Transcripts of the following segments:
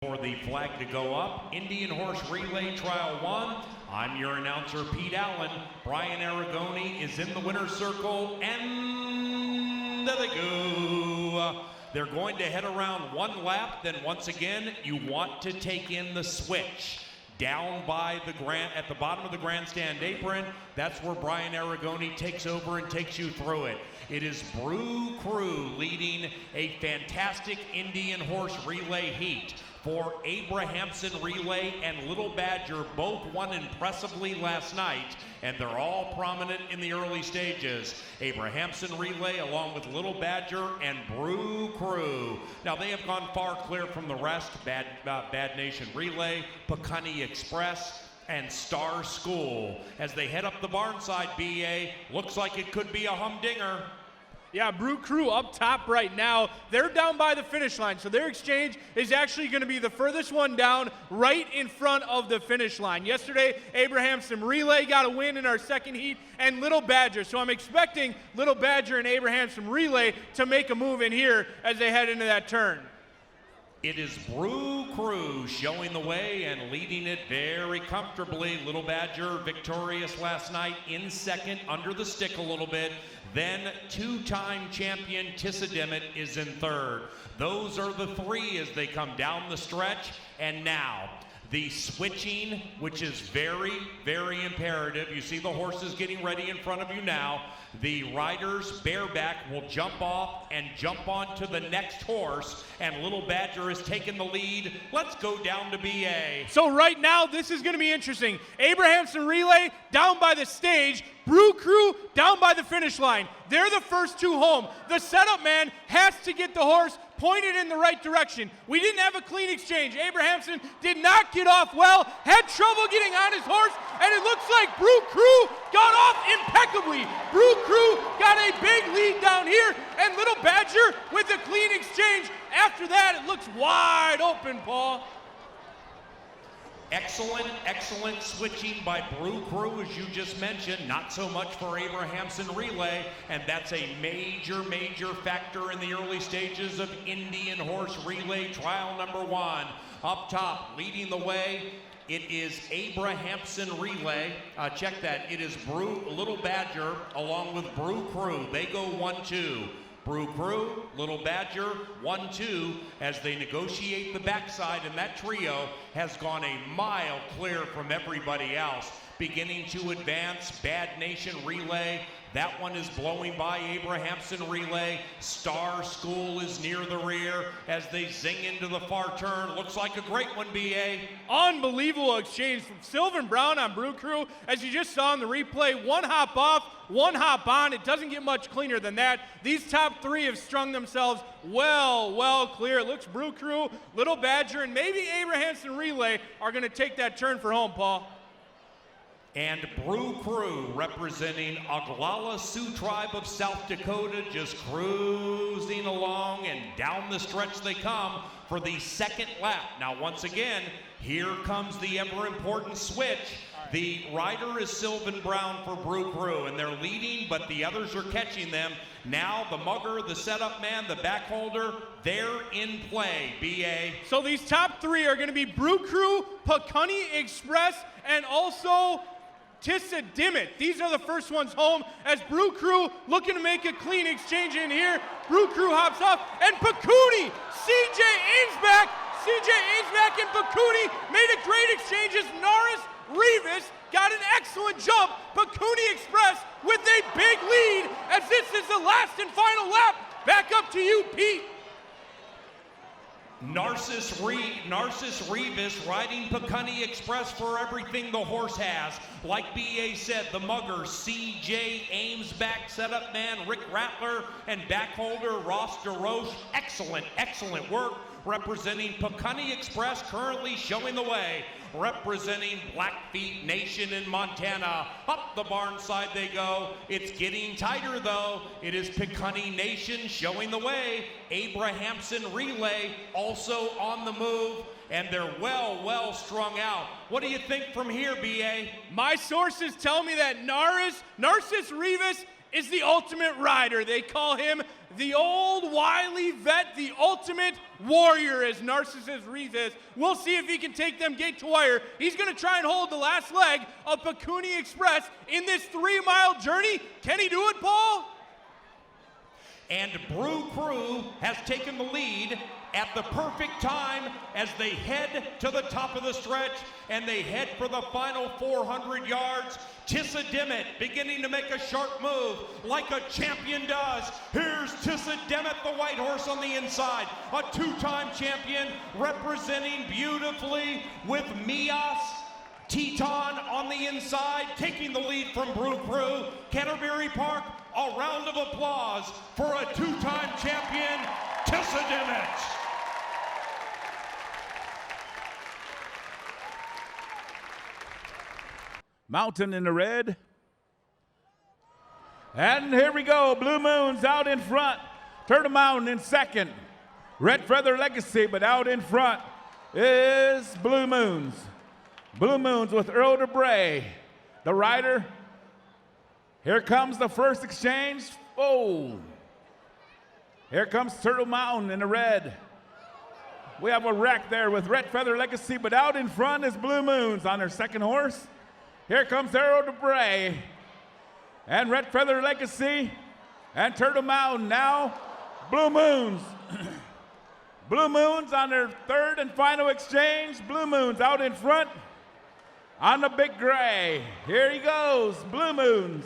For the flag to go up, Indian Horse Relay Trial 1. I'm your announcer, Pete Allen. Brian Aragoni is in the winner's circle, and there they go. They're going to head around one lap, then once again, you want to take in the switch. Down by the at the bottom of the grandstand apron, that's where Brian Aragoni takes over and takes you through it. It is Brew Crew leading a fantastic Indian Horse Relay heat. For Abrahamson Relay and Little Badger both won impressively last night, and they're all prominent in the early stages. Abrahamson Relay along with Little Badger and Brew Crew. Now they have gone far clear from the rest. Bad Nation Relay, Pecunny Express, and Star School. As they head up the barnside, BA, looks like it could be a humdinger. Yeah, Brew Crew up top right now. They're down by the finish line, so their exchange is actually going to be the furthest one down right in front of the finish line. Yesterday, Abrahamson Relay got a win in our second heat, and Little Badger. So I'm expecting Little Badger and Abrahamson Relay to make a move in here as they head into that turn. It is Brew Crew showing the way and leading it very comfortably. Little Badger victorious last night in second, under the stick a little bit. Then two-time champion Tissa Dimmitt is in third. Those are the three as they come down the stretch. And now, the switching, which is very, very imperative. You see the horses getting ready in front of you now. The riders bareback will jump off and jump onto the next horse, and Little Badger is taking the lead. Let's go down to BA. So right now, this is going to be interesting. Abrahamson Relay down by the stage, Brew Crew down by the finish line. They're the first two home. The setup man has to get the horse pointed in the right direction. We didn't have a clean exchange. Abrahamson did not get off well, had trouble getting on his horse, and it looks like Brew Crew got off impeccably. Brew Crew got a big lead down here, and Little Badger with a clean exchange. After that, it looks wide open, Paul. Excellent, excellent switching by Brew Crew, as you just mentioned. Not so much for Abrahamson Relay, and that's a major, major factor in the early stages of Indian Horse Relay Trial number 1. Up top, leading the way, it is Abrahamson Relay. Check that. It is Little Badger along with Brew Crew. They go 1-2. Brew Crew, Little Badger, 1-2 as they negotiate the backside, and that trio has gone a mile clear from everybody else. Beginning to advance, Bad Nation Relay. That one is blowing by Abrahamson Relay. Star School is near the rear as they zing into the far turn. Looks like a great one, BA. Unbelievable exchange from Sylvan Brown on Brew Crew. As you just saw in the replay, one hop off, one hop on. It doesn't get much cleaner than that. These top three have strung themselves well clear. It looks Brew Crew, Little Badger, and maybe Abrahamson Relay are going to take that turn for home, Paul. And Brew Crew, representing Oglala Sioux Tribe of South Dakota, just cruising along, and down the stretch they come for the second lap. Now, once again, here comes the ever-important switch. The rider is Sylvan Brown for Brew Crew, and they're leading, but the others are catching them. Now, the mugger, the setup man, the back holder, they're in play, BA. So these top three are going to be Brew Crew, Pecunny Express, and also Tissa Dimmitt. These are the first ones home as Brew Crew looking to make a clean exchange in here. Brew Crew hops off, and Pecunny, CJ Ainsback and Pecunny made a great exchange as Norris Revis got an excellent jump. Pecunny Express with a big lead as this is the last and final lap. Back up to you, Pete. Narcissus Revis riding Pecunny Express for everything the horse has. Like BA said, the mugger, CJ Ainsback, setup man, Rick Rattler, and back holder, Ross DeRoche. Excellent, excellent work. Representing Pecunny Express, currently showing the way. Representing Blackfeet Nation in Montana. Up the barn side they go. It's getting tighter though. It is Pecunny Nation showing the way. Abrahamson Relay also on the move. And they're well strung out. What do you think from here, BA? My sources tell me that Narcissus Revis is the ultimate rider. They call him the old wily vet, the ultimate warrior, as Narcissus Reese is. We'll see if he can take them gate to wire. He's going to try and hold the last leg of Pecuni Express in this 3-mile journey. Can he do it, Paul? And Brew Crew has taken the lead at the perfect time as they head to the top of the stretch and they head for the final 400 yards. Tissa Dimmitt beginning to make a sharp move like a champion does. Here's Tissa Dimmitt, the white horse on the inside, a 2-time champion representing beautifully with Mias Teton on the inside, taking the lead from Brew Crew. Canterbury Park, a round of applause for a 2-time champion, Tissa Dimmitt. Mountain in the red. And here we go, Blue Moon's out in front. Turtle Mountain in second. Red Feather Legacy, but out in front is Blue Moons. Blue Moons with Earl DeBray, the rider. Here comes the first exchange. Oh, here comes Turtle Mountain in the red. We have a wreck there with Red Feather Legacy, but out in front is Blue Moons on her second horse. Here comes Earl DeBray and Red Feather Legacy and Turtle Mountain. Now, Blue Moons. Blue Moons on their third and final exchange. Blue Moons out in front on the big gray. Here he goes, Blue Moons.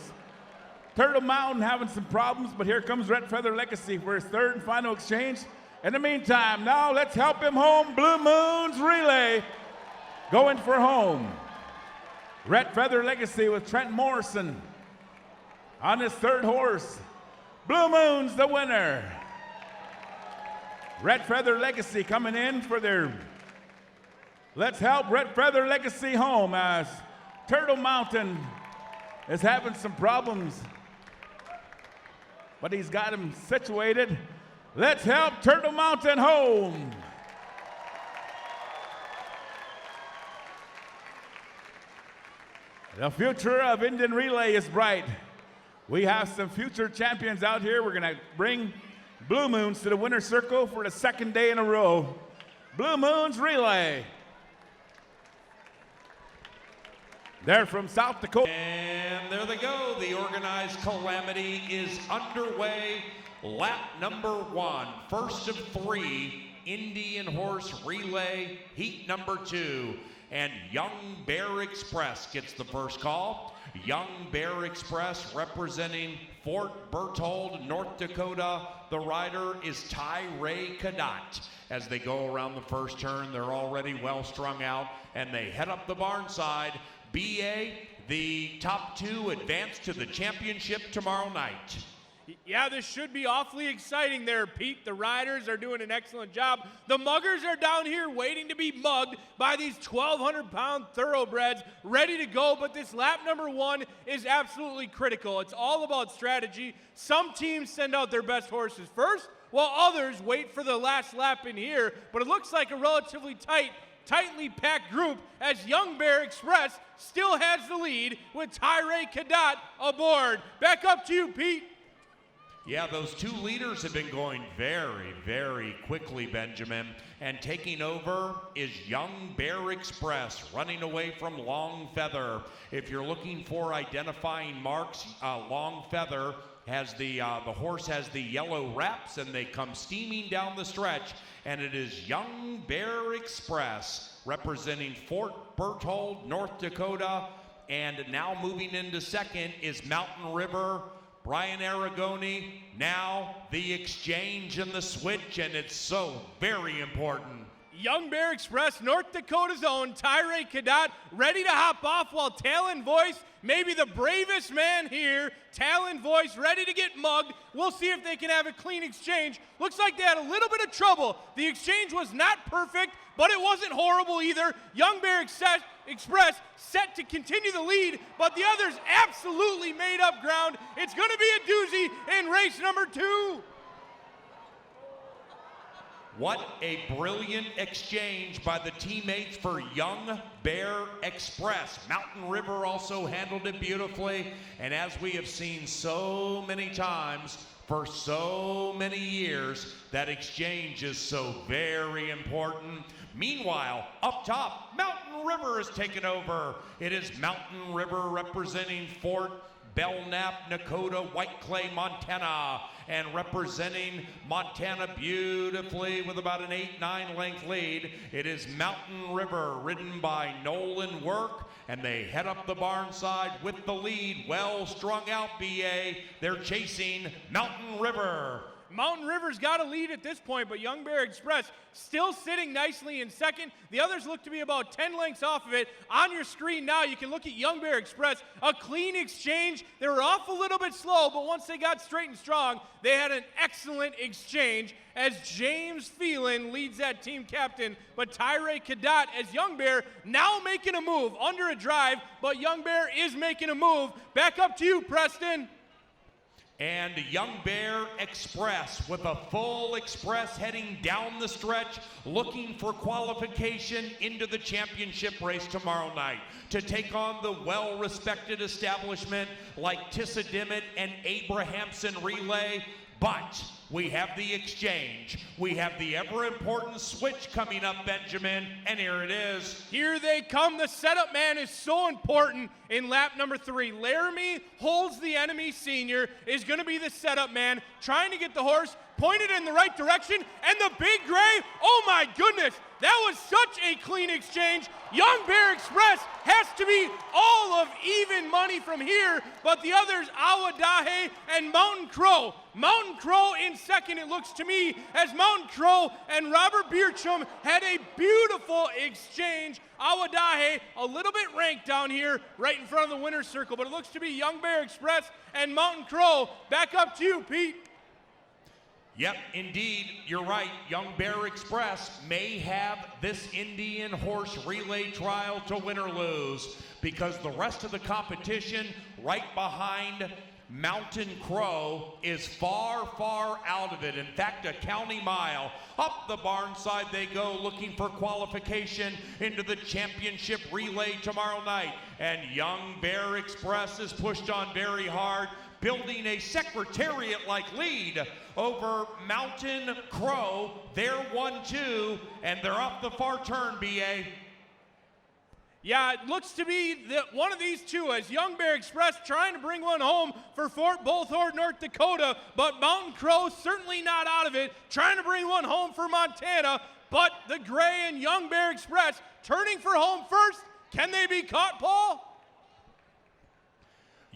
Turtle Mountain having some problems, but here comes Red Feather Legacy for his third and final exchange. In the meantime, now let's help him home. Blue Moons relay going for home. Red Feather Legacy with Trent Morrison on his third horse. Blue Moons the winner. Red Feather Legacy coming in for their Let's Help Red Feather Legacy home as Turtle Mountain is having some problems, but he's got him situated. Let's help Turtle Mountain home. The future of Indian Relay is bright. We have some future champions out here. We're going to bring Blue Moons to the winner's circle for the second day in a row. Blue Moons Relay. They're from South Dakota. And there they go. The organized calamity is underway. Lap number 1, first of 3, Indian Horse Relay, heat number 2. And Young Bear Express gets the first call. Young Bear Express representing Fort Berthold, North Dakota. The rider is Ty-Ray Cadet. As they go around the first turn, they're already well strung out, and they head up the barn side. BA, the top 2 advance to the championship tomorrow night. Yeah, this should be awfully exciting there, Pete. The riders are doing an excellent job. The muggers are down here waiting to be mugged by these 1,200-pound thoroughbreds ready to go, but this lap number 1 is absolutely critical. It's all about strategy. Some teams send out their best horses first, while others wait for the last lap in here, but it looks like a relatively tightly packed group as Young Bear Express still has the lead with Ty-Ray Cadet aboard. Back up to you, Pete. Yeah, those 2 leaders have been going very, very quickly, Benjamin. And taking over is Young Bear Express, running away from Long Feather. If you're looking for identifying marks, Long Feather has the horse has the yellow wraps, and they come steaming down the stretch. And it is Young Bear Express representing Fort Berthold, North Dakota. And now moving into second is Mountain River, Brian Aragoni. Now the exchange and the switch, and it's so very important. Young Bear Express, North Dakota's own Ty-Ray Cadet, ready to hop off, while Talon Voice, maybe the bravest man here, Talon Voice, ready to get mugged. We'll see if they can have a clean exchange. Looks like they had a little bit of trouble. The exchange was not perfect, but it wasn't horrible either. Young Bear Express set to continue the lead, but the others absolutely made up ground. It's going to be a doozy in race number 2. What a brilliant exchange by the teammates for Young Bear Express. Mountain River also handled it beautifully. And as we have seen so many times, For so many years, that exchange is so very important. Meanwhile, up top, Mountain River has taken over. It is Mountain River representing Fort Belknap, Nakota, White Clay, Montana, and representing Montana beautifully with about an 8-9 length lead. It is Mountain River, ridden by Nolan Work, and they head up the barn side with the lead. Well strung out, BA. They're chasing Mountain River. Mountain River's got a lead at this point, but Young Bear Express still sitting nicely in second. The others look to be about 10 lengths off of it. On your screen now, you can look at Young Bear Express, a clean exchange. They were off a little bit slow, but once they got straight and strong, they had an excellent exchange as James Phelan leads that team captain, but Tyree Cadet as Young Bear now making a move under a drive, but Young Bear is making a move. Back up to you, Preston. And Young Bear Express with a full express heading down the stretch, looking for qualification into the championship race tomorrow night to take on the well-respected establishment like Tissadimit and Abrahamson Relay. But we have the exchange. We have the ever-important switch coming up, Benjamin, and here it is. Here they come. The setup man is so important in lap number 3. Laramie Holds the Enemy Senior is going to be the setup man, trying to get the horse pointed in the right direction, and the Big Gray, oh my goodness, that was such a clean exchange. Young Bear Express has to be all of even money from here, but the others, Awadahe and Mountain Crow. Mountain Crow in second, it looks to me, as Mountain Crow and Robert Beercham had a beautiful exchange. Awadahe a little bit ranked down here right in front of the winner's circle, but it looks to be Young Bear Express and Mountain Crow. Back up to you, Pete. Yep, indeed, you're right. Young Bear Express may have this Indian horse relay trial to win or lose, because the rest of the competition right behind Mountain Crow is far, far out of it. In fact, a county mile. Up the barn side they go, looking for qualification into the championship relay tomorrow night. And Young Bear Express is pushed on very hard, building a secretariat-like lead over Mountain Crow. They're 1-2, and they're up the far turn, BA. Yeah, it looks to be that one of these two, as Young Bear Express trying to bring one home for Fort Bolthord, North Dakota, but Mountain Crow certainly not out of it, trying to bring one home for Montana, but the Gray and Young Bear Express turning for home first. Can they be caught, Paul?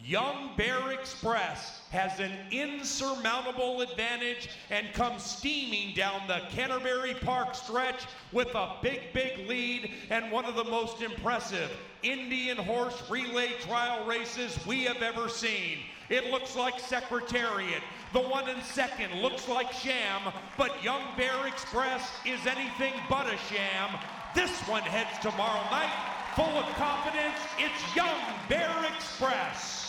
Young Bear Express has an insurmountable advantage and comes steaming down the Canterbury Park stretch with a big, big lead and one of the most impressive Indian horse relay trial races we have ever seen. It looks like Secretariat. The one in second looks like sham, but Young Bear Express is anything but a sham. This one heads tomorrow night full of confidence. It's Young Bear Express.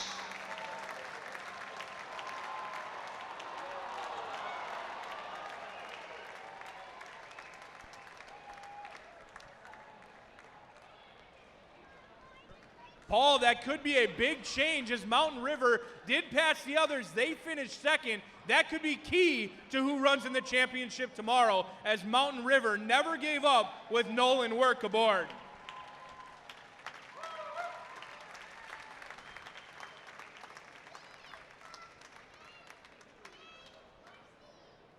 Paul, that could be a big change as Mountain River did pass the others. They finished second. That could be key to who runs in the championship tomorrow, as Mountain River never gave up with Nolan Work aboard.